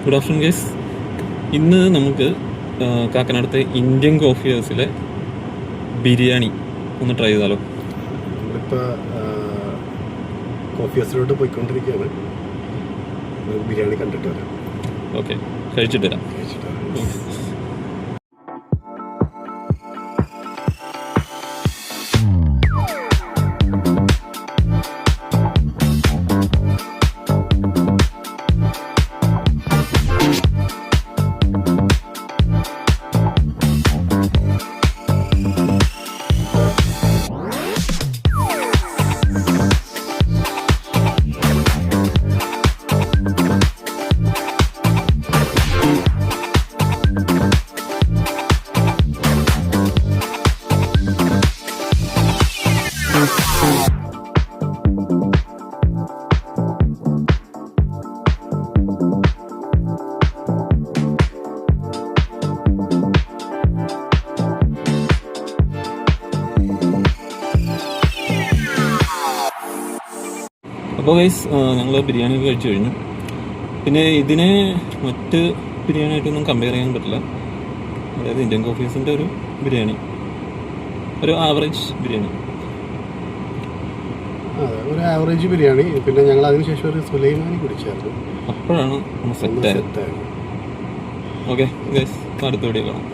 Good afternoon guys. ഇന്ന് നമുക്ക് കാക്കനാടത്തെ Indian coffee ഹൗസിലെ ബിരിയാണി ഒന്ന് ട്രൈ ചെയ്താലോ? നമ്മളിപ്പോൾ കോഫി ഹൗസിലോട്ട് പോയിക്കൊണ്ടിരിക്കുകയാണ്. ബിരിയാണി കണ്ടിട്ട് വരാം. ഓക്കെ, കഴിച്ചിട്ട് വരാം. അപ്പോൾ ഗൈസ്, ഞങ്ങൾ ബിരിയാണി കഴിച്ചു കഴിഞ്ഞു. പിന്നെ ഇതിനെ മറ്റ് ബിരിയാണിയായിട്ടൊന്നും കമ്പയർ ചെയ്യാൻ പറ്റില്ല. അതായത് ഇന്ത്യൻ കോഫി ഹൗസിൻ്റെ ഒരു ബിരിയാണി, ഒരു ആവറേജ് ബിരിയാണി. ഒരു ആവറേജ് ബിരിയാണി. പിന്നെ ഞങ്ങൾ അതിനുശേഷം ഒരു സുലൈമാനി കുടിച്ചായിരുന്നു. അപ്പോഴാണ് നമ്മൾ സെറ്റായത്. സെറ്റായത്. ഓക്കെ ഗൈസ്, അടുത്ത വീഡിയോ കാണാം.